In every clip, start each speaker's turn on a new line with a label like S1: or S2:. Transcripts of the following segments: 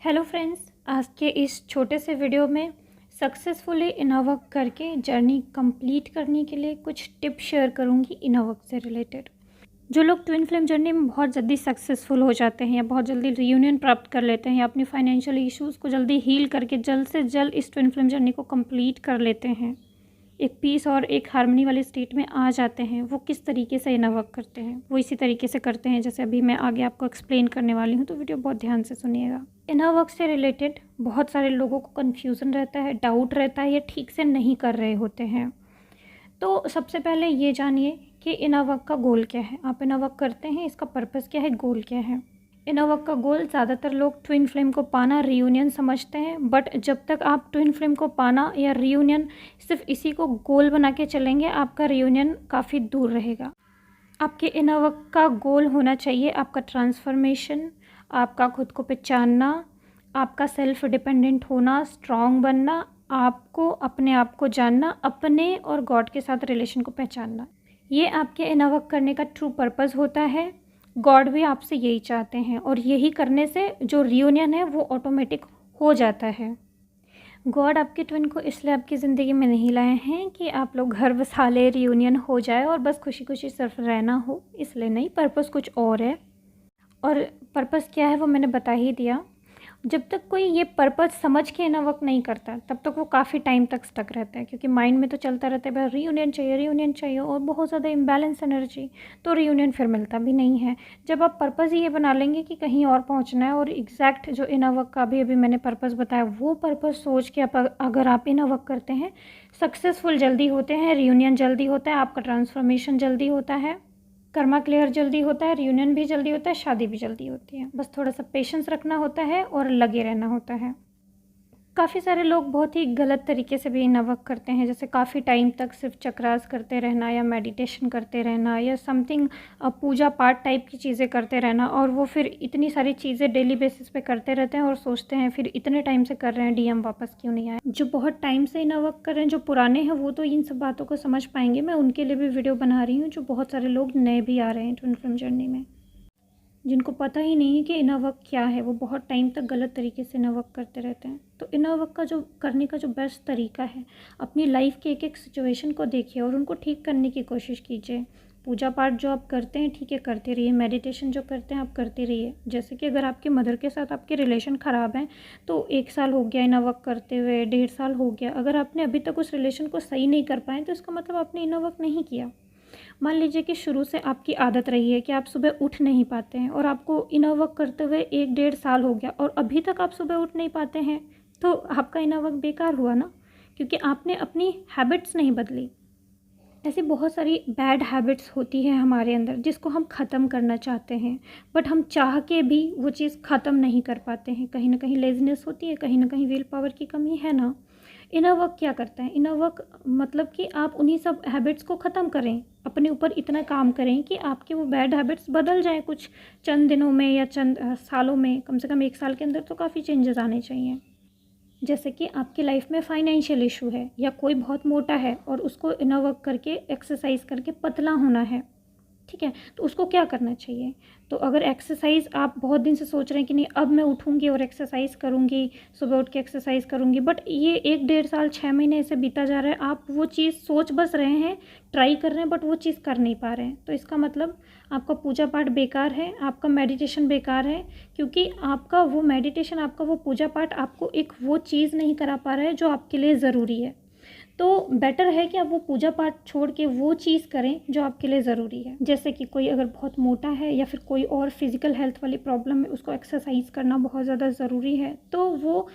S1: Hello friends, आज के इस छोटे से वीडियो में सक्सेसफुली इनोवर्क करके जर्नी कंप्लीट करने के लिए कुछ टिप्स शेयर करूंगी इनोवर्क से रिलेटेड। जो लोग ट्विन फ्लेम जर्नी में बहुत जल्दी सक्सेसफुल हो जाते हैं या बहुत जल्दी रियूनियन प्राप्त कर लेते हैं या अपनी फाइनेंशियल इश्यूज़ को जल्दी हील करके जल्द से जल्द इस ट्विन फ्लेम जर्नी को कंप्लीट कर लेते हैं, एक पीस और एक हार्मनी वाले स्टेट में आ जाते हैं, वो किस तरीके से इनोवर्क करते हैं वो इसी तरीके से करते हैं जैसे अभी मैं आगे आपको एक्सप्लेन करने वाली हूँ। तो वीडियो बहुत ध्यान से सुनिएगा। इनोवर्क से रिलेटेड बहुत सारे लोगों को कन्फ्यूज़न रहता है, डाउट रहता है, या ठीक से नहीं कर रहे होते हैं। तो सबसे पहले ये जानिए कि इनोवर्क का गोल क्या है। आप इनोवर्क करते हैं, इसका पर्पज़ क्या है, गोल क्या है। इनोवर्क का गोल ज़्यादातर लोग ट्विन फ्लेम को पाना, रियूनियन समझते हैं, बट जब तक आप ट्विन फ्लेम को पाना या रियूनियन सिर्फ इसी को गोल बना के चलेंगे, आपका रियूनियन काफ़ी दूर रहेगा। आपके इनोवर्क का गोल होना चाहिए आपका ट्रांसफॉर्मेशन, आपका खुद को पहचानना, आपका सेल्फ डिपेंडेंट होना, स्ट्रॉन्ग बनना, आपको अपने आप को जानना, अपने और गॉड के साथ रिलेशन को पहचानना। ये आपके इनोवर्क करने का ट्रू पर्पज़ होता है। गॉड भी आपसे यही चाहते हैं और यही करने से जो रियूनियन है वो ऑटोमेटिक हो जाता है। गॉड आपके ट्विन को इसलिए आपकी ज़िंदगी में नहीं लाए हैं कि आप लोग घर बसा ले, रियूनियन हो जाए और बस खुशी खुशी सिर्फ रहना हो, इसलिए नहीं। पर्पस कुछ और है, और पर्पस क्या है वो मैंने बता ही दिया। जब तक कोई ये पर्पस समझ के इनोवर्क नहीं करता तब तक वो काफ़ी टाइम तक स्टक रहता है, क्योंकि माइंड में तो चलता रहता है बस रियूनियन चाहिए और बहुत ज़्यादा इम्बैलेंस एनर्जी, तो रियूनियन फिर मिलता भी नहीं है। जब आप पर्पस ही ये बना लेंगे कि कहीं और पहुंचना है और एग्जैक्ट जो इनोवर्क का अभी मैंने पर्पस बताया वो पर्पस सोच के अगर आप इनोवर्क करते हैं, सक्सेसफुल जल्दी होते हैं, रियूनियन जल्दी होता है, आपका ट्रांसफॉर्मेशन जल्दी होता है, कर्मा क्लियर जल्दी होता है, रियूनियन भी जल्दी होता है, शादी भी जल्दी होती है। बस थोड़ा सा पेशेंस रखना होता है और लगे रहना होता है। काफ़ी सारे लोग बहुत ही गलत तरीके से भी इनोवर्क करते हैं, जैसे काफ़ी टाइम तक सिर्फ चक्रास करते रहना या मेडिटेशन करते रहना या समथिंग पूजा पाठ टाइप की चीज़ें करते रहना, और वो फिर इतनी सारी चीज़ें डेली बेसिस पे करते रहते हैं और सोचते हैं फिर इतने टाइम से कर रहे हैं, डीएम वापस क्यों नहीं आए। जो बहुत टाइम से इनोवर्क कर रहे हैं, जो पुराने हैं, वो तो इन सब बातों को समझ पाएंगे। मैं उनके लिए भी वीडियो बना रही हूँ। जो बहुत सारे लोग नए भी आ रहे हैं ट्विन फ्लेम जर्नी में, जिनको पता ही नहीं है कि इनोवर्क क्या है, वो बहुत टाइम तक गलत तरीके से इनोवर्क करते रहते हैं। तो इनोवर्क का जो करने का जो बेस्ट तरीका है, अपनी लाइफ के एक एक सिचुएशन को देखिए और उनको ठीक करने की कोशिश कीजिए। पूजा पाठ जो आप करते हैं ठीक है, करते रहिए। मेडिटेशन जो करते हैं आप करते रहिए। जैसे कि अगर आपके मदर के साथ आपके रिलेशन ख़राब हैं तो 1 साल हो गया इनोवर्क करते हुए, 1.5 साल हो गया, अगर आपने अभी तक उस रिलेशन को सही नहीं कर पाए तो इसका मतलब आपने इनोवर्क नहीं किया। मान लीजिए कि शुरू से आपकी आदत रही है कि आप सुबह उठ नहीं पाते हैं और आपको इनोवर्क करते हुए 1-1.5 साल हो गया और अभी तक आप सुबह उठ नहीं पाते हैं, तो आपका इनोवर्क बेकार हुआ ना, क्योंकि आपने अपनी हैबिट्स नहीं बदली। ऐसी बहुत सारी बैड हैबिट्स होती है हमारे अंदर जिसको हम ख़त्म करना चाहते हैं, बट हम चाह के भी वो चीज़ ख़त्म नहीं कर पाते हैं। कहीं ना कहीं लेज़ीनेस होती है, कहीं ना कहीं विल पावर की कमी है ना। इनर वर्क क्या करता है? इनर वर्क मतलब कि आप उन्हीं सब हैबिट्स को ख़त्म करें, अपने ऊपर इतना काम करें कि आपके वो बैड हैबिट्स बदल जाएं कुछ चंद दिनों में या चंद सालों में। कम से कम 1 साल के अंदर तो काफ़ी चेंजेस आने चाहिए। जैसे कि आपकी लाइफ में फाइनेंशियल इशू है या कोई बहुत मोटा है और उसको इनर वर्क करके एक्सरसाइज करके पतला होना है, ठीक है, तो उसको क्या करना चाहिए? तो अगर एक्सरसाइज आप बहुत दिन से सोच रहे हैं कि नहीं अब मैं उठूँगी और एक्सरसाइज करूँगी, सुबह उठ के एक्सरसाइज करूँगी, बट ये 1-1.5 साल 6 महीने ऐसे बीता जा रहा है, आप वो चीज़ सोच बस रहे हैं, ट्राई कर रहे हैं, बट वो चीज़ कर नहीं पा रहे हैं। तो इसका मतलब आपका पूजा पाठ बेकार है, आपका मेडिटेशन बेकार है, क्योंकि आपका वो मेडिटेशन, आपका वो पूजा पाठ आपको एक वो चीज़ नहीं करा पा रहा है जो आपके लिए ज़रूरी है। तो बेटर है कि आप वो पूजा पाठ छोड़ के वो चीज़ करें जो आपके लिए ज़रूरी है। जैसे कि कोई अगर बहुत मोटा है या फिर कोई और फिज़िकल हेल्थ वाली प्रॉब्लम है, उसको एक्सरसाइज करना बहुत ज़्यादा ज़रूरी है, तो वो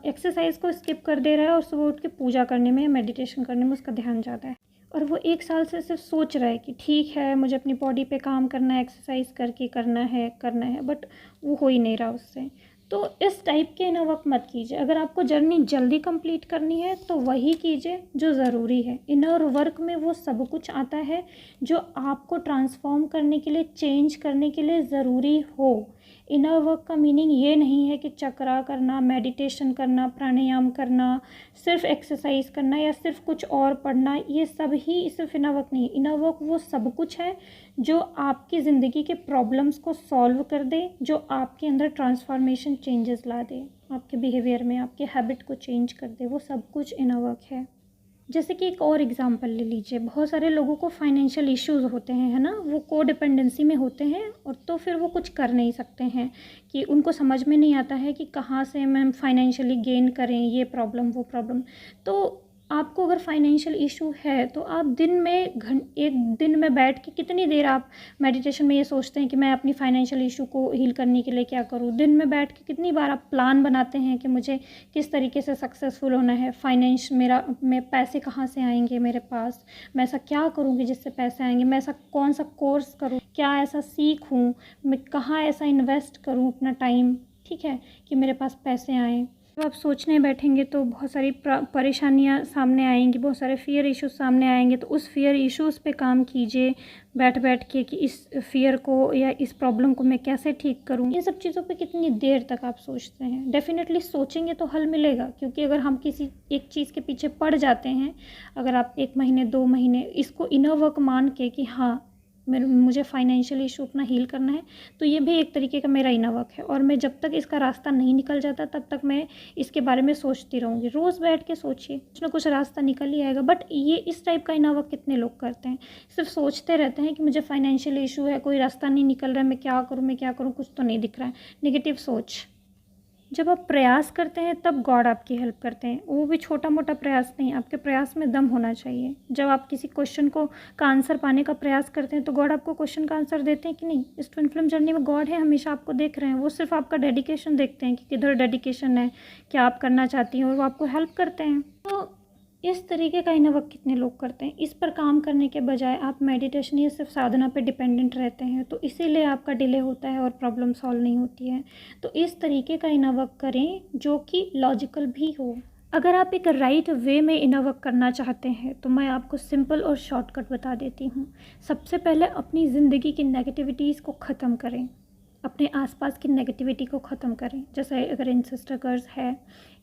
S1: एक्सरसाइज को स्किप कर दे रहा है और सुबह उठ के पूजा करने में, मेडिटेशन करने में उसका ध्यान ज़्यादा है। और वो 1 साल से सिर्फ सोच रहा है कि ठीक है मुझे अपनी बॉडी पे काम करना है, एक्सरसाइज करके करना है, बट वो हो ही नहीं रहा उससे। तो इस टाइप के इनर वर्क मत कीजिए। अगर आपको जर्नी जल्दी कंप्लीट करनी है तो वही कीजिए जो ज़रूरी है। इनर वर्क में वो सब कुछ आता है जो आपको ट्रांसफॉर्म करने के लिए, चेंज करने के लिए ज़रूरी हो। इनर वर्क का मीनिंग ये नहीं है कि चक्रा करना, मेडिटेशन करना, प्राणायाम करना, सिर्फ एक्सरसाइज करना या सिर्फ कुछ और पढ़ना, ये सब ही सिर्फ इनर वर्क नहीं है। इनर वर्क वो सब कुछ है जो आपकी ज़िंदगी के प्रॉब्लम्स को सॉल्व कर दे, जो आपके अंदर ट्रांसफॉर्मेशन चेंजेस ला दे, आपके बिहेवियर में, आपके हैबिट को चेंज कर दे, वो सब कुछ इनर वर्क है। जैसे कि एक और एग्जांपल ले लीजिए, बहुत सारे लोगों को फाइनेंशियल इश्यूज होते हैं, है ना, वो को डिपेंडेंसी में होते हैं और तो फिर वो कुछ कर नहीं सकते हैं, कि उनको समझ में नहीं आता है कि कहाँ से हम फाइनेंशियली गेन करें, ये प्रॉब्लम वो प्रॉब्लम। तो आपको अगर फाइनेंशियल इशू है तो आप दिन में एक दिन में बैठ के कितनी देर आप मेडिटेशन में ये सोचते हैं कि मैं अपनी फाइनेंशियल इशू को हील करने के लिए क्या करूँ। दिन में बैठ के कितनी बार आप प्लान बनाते हैं कि मुझे किस तरीके से सक्सेसफुल होना है, फाइनेंस में पैसे कहाँ से आएंगे मेरे पास, मैं ऐसा क्या करूँगी जिससे पैसे आएंगे, मैं ऐसा कौन सा कोर्स करूँ, क्या ऐसा सीखूँ, मैं कहाँ ऐसा इन्वेस्ट करूँ अपना टाइम, ठीक है, कि मेरे पास पैसे आएँ। जब आप सोचने बैठेंगे तो बहुत सारी परेशानियां सामने आएंगी, बहुत सारे फियर इश्यूज सामने आएंगे, तो उस फियर इश्यूज़ पे काम कीजिए बैठ बैठ के कि इस फियर को या इस प्रॉब्लम को मैं कैसे ठीक करूं। इन सब चीज़ों पे कितनी देर तक आप सोचते हैं। डेफिनेटली सोचेंगे तो हल मिलेगा, क्योंकि अगर हम किसी एक चीज़ के पीछे पड़ जाते हैं, अगर आप 1 महीने 2 महीने इसको इनर वर्क मान के कि हाँ मुझे फाइनेंशियल इशू अपना हील करना है, तो ये भी एक तरीके का मेरा इनर वर्क है। और मैं जब तक इसका रास्ता नहीं निकल जाता तब तक मैं इसके बारे में सोचती रहूँगी। रोज़ बैठ के सोचिए, कुछ ना कुछ रास्ता निकल ही आएगा। बट ये इस टाइप का इनर वर्क कितने लोग करते हैं, सिर्फ सोचते रहते हैं कि मुझे फाइनेंशियल इशू है, कोई रास्ता नहीं निकल रहा है, मैं क्या करूँ, कुछ तो नहीं दिख रहा है, नेगेटिव सोच। जब आप प्रयास करते हैं तब गॉड आपकी हेल्प करते हैं, वो भी छोटा मोटा प्रयास नहीं, आपके प्रयास में दम होना चाहिए। जब आप किसी क्वेश्चन का आंसर पाने का प्रयास करते हैं तो गॉड आपको क्वेश्चन का आंसर देते हैं कि नहीं। इस ट्विन फ्लेम जर्नी में गॉड है, हमेशा आपको देख रहे हैं। वो सिर्फ आपका डेडिकेशन देखते हैं कि किधर डेडिकेशन है, क्या आप करना चाहती हैं, और वो आपको हेल्प करते हैं। तो इस तरीके का इनर वर्क कितने लोग करते हैं। इस पर काम करने के बजाय आप मेडिटेशन या सिर्फ साधना पे डिपेंडेंट रहते हैं, तो इसीलिए आपका डिले होता है और प्रॉब्लम सॉल्व नहीं होती है। तो इस तरीके का इनर वर्क करें जो कि लॉजिकल भी हो। अगर आप एक राइट वे में इनर वर्क करना चाहते हैं तो मैं आपको सिंपल और शॉर्टकट बता देती हूँ। सबसे पहले अपनी ज़िंदगी की नेगेटिविटीज़ को ख़त्म करें, अपने आसपास की नेगेटिविटी को ख़त्म करें। जैसे अगर इंसेस्ट कर्स है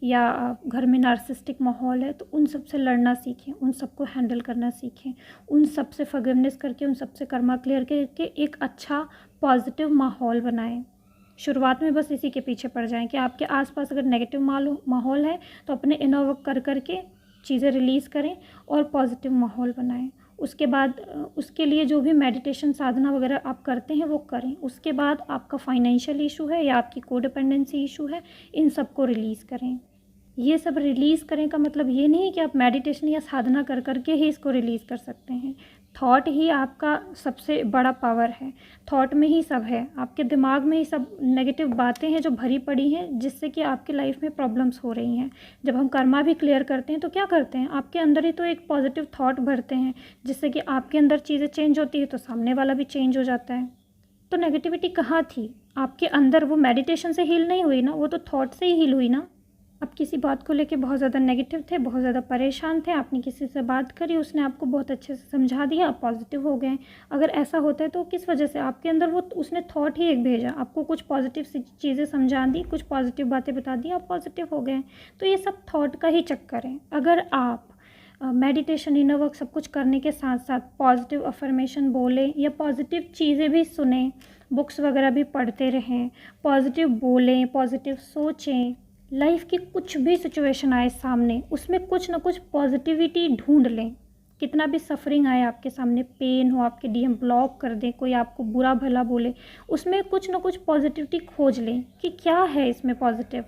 S1: या घर में नार्सिस्टिक माहौल है तो उन सब से लड़ना सीखें, उन सबको हैंडल करना सीखें, उन सब से फॉरगिवनेस करके, उन सब से कर्मा क्लियर करके एक अच्छा पॉजिटिव माहौल बनाएं। शुरुआत में बस इसी के पीछे पड़ जाएं कि आपके आसपास अगर नेगेटिव माहौल है तो अपने इनर वर्क कर करके चीज़ें रिलीज़ करें और पॉजिटिव माहौल बनाएं। उसके बाद उसके लिए जो भी मेडिटेशन साधना वगैरह आप करते हैं वो करें। उसके बाद आपका फाइनेंशियल इशू है या आपकी कोडिपेंडेंसी इशू है, इन सब को रिलीज़ करें। ये सब रिलीज़ करें का मतलब ये नहीं है कि आप मेडिटेशन या साधना कर करके ही इसको रिलीज़ कर सकते हैं। थॉट ही आपका सबसे बड़ा पावर है, थॉट में ही सब है, आपके दिमाग में ही सब नेगेटिव बातें हैं जो भरी पड़ी हैं, जिससे कि आपकी लाइफ में प्रॉब्लम्स हो रही हैं। जब हम कर्मा भी क्लियर करते हैं तो क्या करते हैं, आपके अंदर ही तो एक पॉजिटिव थॉट भरते हैं, जिससे कि आपके अंदर चीज़ें चेंज होती है तो सामने वाला भी चेंज हो जाता है। तो नेगेटिविटी कहाँ थी आपके अंदर, वो मेडिटेशन से हील नहीं हुई ना, वो तो थॉट से ही हील हुई ना। आप किसी बात को लेके बहुत ज़्यादा नेगेटिव थे, बहुत ज़्यादा परेशान थे, आपने किसी से बात करी, उसने आपको बहुत अच्छे से समझा दिया, आप पॉजिटिव हो गए। अगर ऐसा होता है तो किस वजह से, आपके अंदर वो उसने थॉट ही एक भेजा, आपको कुछ पॉजिटिव चीज़ें समझा दी, कुछ पॉजिटिव बातें बता दी, आप पॉजिटिव हो गए। तो ये सब थॉट का ही चक्कर है। अगर आप मेडिटेशन इनर वर्क सब कुछ करने के साथ साथ पॉजिटिव अफर्मेशन बोलें या पॉजिटिव चीज़ें भी सुने, बुक्स वगैरह भी पढ़ते रहें, पॉजिटिव बोलें, पॉजिटिव सोचें, लाइफ की कुछ भी सिचुएशन आए सामने उसमें कुछ ना कुछ पॉजिटिविटी ढूंढ लें। कितना भी सफरिंग आए आपके सामने, पेन हो, आपके डीएम ब्लॉक कर दें, कोई आपको बुरा भला बोले, उसमें कुछ ना कुछ पॉजिटिविटी खोज लें कि क्या है इसमें पॉजिटिव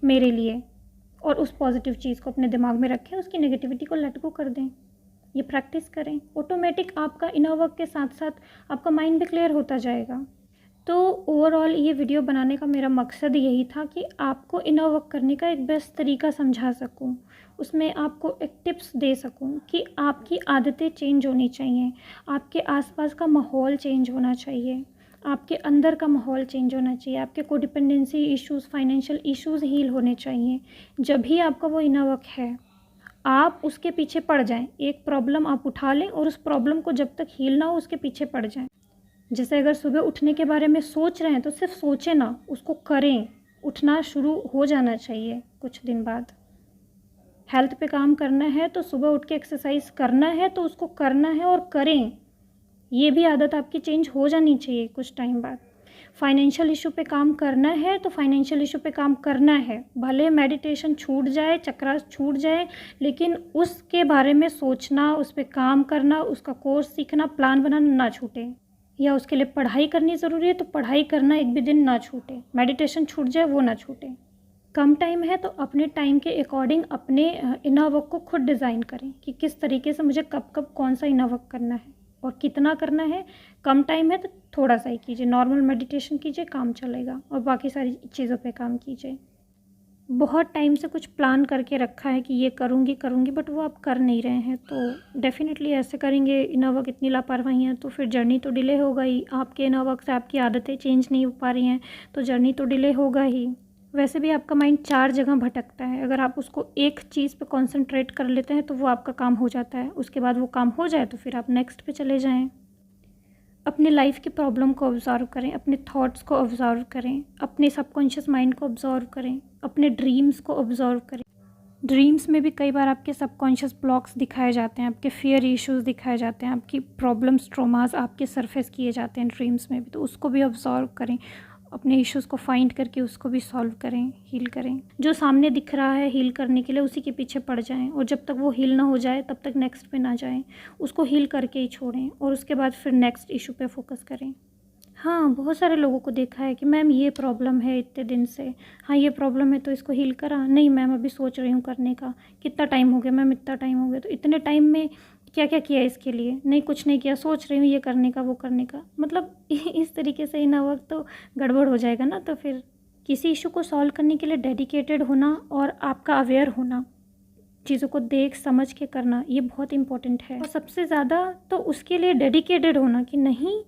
S1: मेरे लिए, और उस पॉजिटिव चीज़ को अपने दिमाग में रखें, उसकी नेगेटिविटी को लेट गो कर दें। ये प्रैक्टिस करें, ऑटोमेटिक आपका इनर वर्क के साथ साथ आपका माइंड भी क्लियर होता जाएगा। तो ओवरऑल ये वीडियो बनाने का मेरा मकसद यही था कि आपको इनर वर्क करने का एक बेस्ट तरीका समझा सकूं, उसमें आपको एक टिप्स दे सकूं कि आपकी आदतें चेंज होनी चाहिए, आपके आसपास का माहौल चेंज होना चाहिए, आपके अंदर का माहौल चेंज होना चाहिए, आपके codependency issues, financial issues heal होने चाहिए। जब भी आपका वो इनर वर्क है, आप उसके पीछे पड़ जाएं, एक प्रॉब्लम आप उठा लें और उस प्रॉब्लम को जब तक हील ना हो उसके पीछे पड़ जाएं। जैसे अगर सुबह उठने के बारे में सोच रहे हैं तो सिर्फ सोचें ना, उसको करें। उठना शुरू हो जाना चाहिए कुछ दिन बाद। हेल्थ पे काम करना है तो सुबह उठ के एक्सरसाइज करना है तो उसको करना है और करें। ये भी आदत आपकी चेंज हो जानी चाहिए कुछ टाइम बाद। फाइनेंशियल इशू पे काम करना है तो फाइनेंशियल इशू पे काम करना है। भले मेडिटेशन छूट जाए, चक्रा छूट जाए, लेकिन उसके बारे में सोचना, उस पर काम करना, उसका कोर्स सीखना, प्लान बनाना ना छूटे। या उसके लिए पढ़ाई करनी ज़रूरी है तो पढ़ाई करना एक भी दिन ना छूटे। मेडिटेशन छूट जाए वो ना छूटे। कम टाइम है तो अपने टाइम के अकॉर्डिंग अपने इनर वर्क को खुद डिज़ाइन करें कि किस तरीके से मुझे कब कब कौन सा इनर वर्क करना है और कितना करना है। कम टाइम है तो थोड़ा सा ही कीजिए, नॉर्मल मेडिटेशन कीजिए, काम चलेगा, और बाकी सारी चीज़ों पे काम कीजिए। बहुत टाइम से कुछ प्लान करके रखा है कि ये करूँगी बट वो आप कर नहीं रहे हैं, तो डेफ़िनेटली ऐसे करेंगे इनर वर्क इतनी लापरवाही है तो फिर जर्नी तो डिले होगा ही। आपके इनर वर्क से आपकी आदतें चेंज नहीं हो पा रही हैं तो जर्नी तो डिले होगा ही। वैसे भी आपका माइंड 4 जगह भटकता है, अगर आप उसको एक चीज़ पे कंसंट्रेट कर लेते हैं तो वो आपका काम हो जाता है। उसके बाद वो काम हो जाए तो फिर आप नेक्स्ट पे चले जाएं। अपने लाइफ की प्रॉब्लम को ऑब्ज़र्व करें, अपने थॉट्स को ऑब्ज़र्व करें, अपने सबकॉन्शियस माइंड को ऑब्ज़र्व करें, अपने ड्रीम्स को ऑब्ज़र्व करें। ड्रीम्स में भी कई बार आपके सबकॉन्शियस ब्लॉक्स दिखाए जाते हैं, आपके फियर इश्यूज़ दिखाए जाते हैं, आपकी प्रॉब्लम्स, ट्रॉमास आपके सरफेस किए जाते हैं ड्रीम्स में भी, तो उसको भी ऑब्ज़र्व करें। अपने इश्यूज़ को फाइंड करके उसको भी सॉल्व करें, हील करें। जो सामने दिख रहा है हील करने के लिए उसी के पीछे पड़ जाएं, और जब तक वो हील ना हो जाए तब तक नेक्स्ट पे ना जाएं। उसको हील करके ही छोड़ें और उसके बाद फिर नेक्स्ट इशू पे फोकस करें। हाँ, बहुत सारे लोगों को देखा है कि मैम ये प्रॉब्लम है इतने दिन से, हाँ ये प्रॉब्लम है तो इसको हील करा, नहीं मैम अभी सोच रही हूँ करने का। कितना टाइम हो गया मैम? इतना टाइम हो गया। तो इतने टाइम में क्या क्या किया इसके लिए? नहीं कुछ नहीं किया, सोच रही हूँ ये करने का वो करने का। मतलब इस तरीके से इन वक्त तो गड़बड़ हो जाएगा ना। तो फिर किसी इशू को सॉल्व करने के लिए डेडिकेटेड होना और आपका अवेयर होना, चीज़ों को देख समझ के करना, ये बहुत इम्पोर्टेंट है। और सबसे ज़्यादा तो उसके लिए डेडिकेटेड होना कि नहीं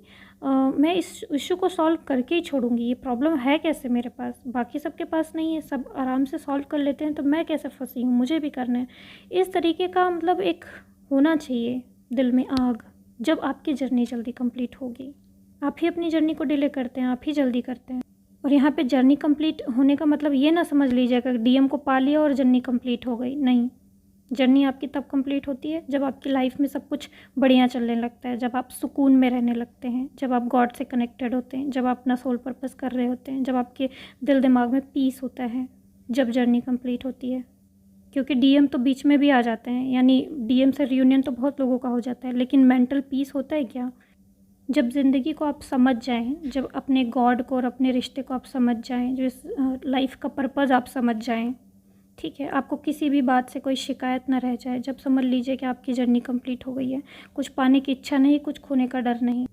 S1: मैं इस इशू को सॉल्व करके ही छोड़ूंगी। ये प्रॉब्लम है कैसे मेरे पास, बाकी सबके पास नहीं है, सब आराम से सॉल्व कर लेते हैं, तो मैं कैसे फंसी हूँ, मुझे भी करना है। इस तरीके का मतलब एक होना चाहिए दिल में आग। जब आपकी जर्नी जल्दी कंप्लीट होगी। आप ही अपनी जर्नी को डिले करते हैं, आप ही जल्दी करते हैं। और यहाँ पे जर्नी कंप्लीट होने का मतलब ये ना समझ लीजिएगा डीएम को पा लिया और जर्नी कंप्लीट हो गई, नहीं। जर्नी आपकी तब कंप्लीट होती है जब आपकी लाइफ में सब कुछ बढ़िया चलने लगता है, जब आप सुकून में रहने लगते हैं, जब आप गॉड से कनेक्टेड होते हैं, जब आप अपना सोल पर्पस कर रहे होते हैं, जब आपके दिल दिमाग में पीस होता है, जब जर्नी कंप्लीट होती है। क्योंकि डीएम तो बीच में भी आ जाते हैं, यानी डीएम से रियूनियन तो बहुत लोगों का हो जाता है, लेकिन मेंटल पीस होता है क्या? जब ज़िंदगी को आप समझ जाएं, जब अपने गॉड को और अपने रिश्ते को आप समझ जाएं, जो इस लाइफ का पर्पज़ आप समझ जाएं, ठीक है, आपको किसी भी बात से कोई शिकायत ना रह जाए, जब समझ लीजिए कि आपकी जर्नी कंप्लीट हो गई है, कुछ पाने की इच्छा नहीं, कुछ खोने का डर नहीं।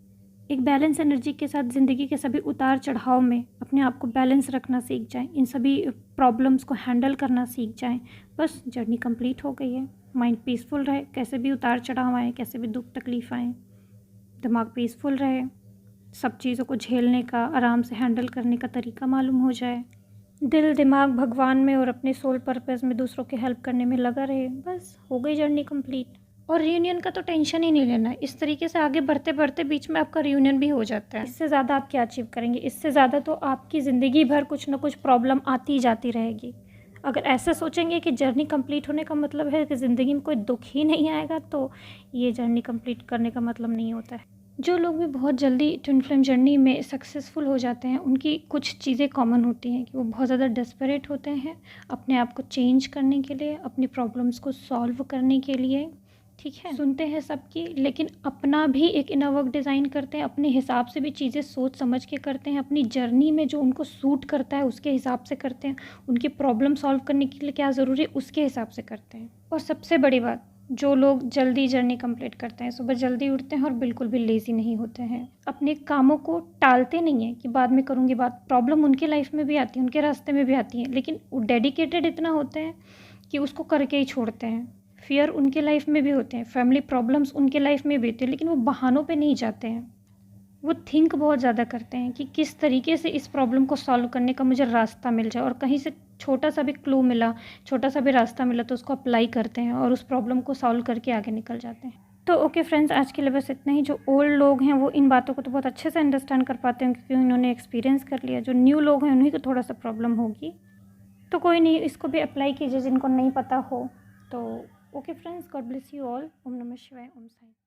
S1: एक बैलेंस एनर्जी के साथ ज़िंदगी के सभी उतार चढ़ाव में अपने आप को बैलेंस रखना सीख जाएं, इन सभी प्रॉब्लम्स को हैंडल करना सीख जाएं, बस जर्नी कंप्लीट हो गई है। माइंड पीसफुल रहे, कैसे भी उतार चढ़ाव आए, कैसे भी दुख तकलीफ आए, दिमाग पीसफुल रहे, सब चीज़ों को झेलने का, आराम से हैंडल करने का तरीका मालूम हो जाए, दिल दिमाग भगवान में और अपने सोल पर्पस में दूसरों की हेल्प करने में लगा रहे, बस हो गई जर्नी कंप्लीट। और रियूनियन का तो टेंशन ही नहीं लेना है। इस तरीके से आगे बढ़ते बढ़ते बीच में आपका रियूनियन भी हो जाता है। इससे ज़्यादा आप क्या अचीव करेंगे? इससे ज़्यादा तो आपकी ज़िंदगी भर कुछ ना कुछ प्रॉब्लम आती जाती रहेगी। अगर ऐसे सोचेंगे कि जर्नी कंप्लीट होने का मतलब है कि ज़िंदगी में कोई दुख ही नहीं आएगा, तो ये जर्नी कंप्लीट करने का मतलब नहीं होता है। जो लोग भी बहुत जल्दी ट्विन फ्लेम जर्नी में सक्सेसफुल हो जाते हैं, उनकी कुछ चीज़ें कॉमन होती हैं कि वो बहुत ज़्यादा डेस्परेट होते हैं अपने आप को चेंज करने के लिए, अपनी प्रॉब्लम्स को सॉल्व करने के लिए, ठीक है। सुनते हैं सबकी, लेकिन अपना भी एक इनर वर्क डिज़ाइन करते हैं, अपने हिसाब से भी चीज़ें सोच समझ के करते हैं, अपनी जर्नी में जो उनको सूट करता है उसके हिसाब से करते हैं, उनकी प्रॉब्लम सॉल्व करने के लिए क्या ज़रूरी है उसके हिसाब से करते हैं। और सबसे बड़ी बात, जो लोग जल्दी जर्नी कंप्लीट करते हैं, सुबह जल्दी उठते हैं और बिल्कुल भी लेज़ी नहीं होते हैं, अपने कामों को टालते नहीं हैं कि बाद में करूँगी बात। प्रॉब्लम उनके लाइफ में भी आती है, उनके रास्ते में भी आती है, लेकिन वो डेडिकेटेड इतना होते हैं कि उसको करके ही छोड़ते हैं। फियर उनके लाइफ में भी होते हैं, फैमिली प्रॉब्लम्स उनके लाइफ में भी होती है, लेकिन वो बहानों पे नहीं जाते हैं। वो थिंक बहुत ज़्यादा करते हैं कि किस तरीके से इस प्रॉब्लम को सॉल्व करने का मुझे रास्ता मिल जाए, और कहीं से छोटा सा भी क्लू मिला, छोटा सा भी रास्ता मिला तो उसको अप्लाई करते हैं और उस प्रॉब्लम को सॉल्व करके आगे निकल जाते हैं। तो ओके फ्रेंड्स, आज के लिए बस इतना ही। जो ओल्ड लोग हैं वो इन बातों को तो बहुत अच्छे से अंडरस्टैंड कर पाते हैं क्योंकि उन्होंने एक्सपीरियंस कर लिया। जो न्यू लोग हैं उन्हीं को थोड़ा सा प्रॉब्लम होगी, तो कोई नहीं, इसको भी अप्लाई कीजिए जिनको नहीं पता हो। तो okay friends, God bless you all. ओम नमः शिवाय, ओम साई।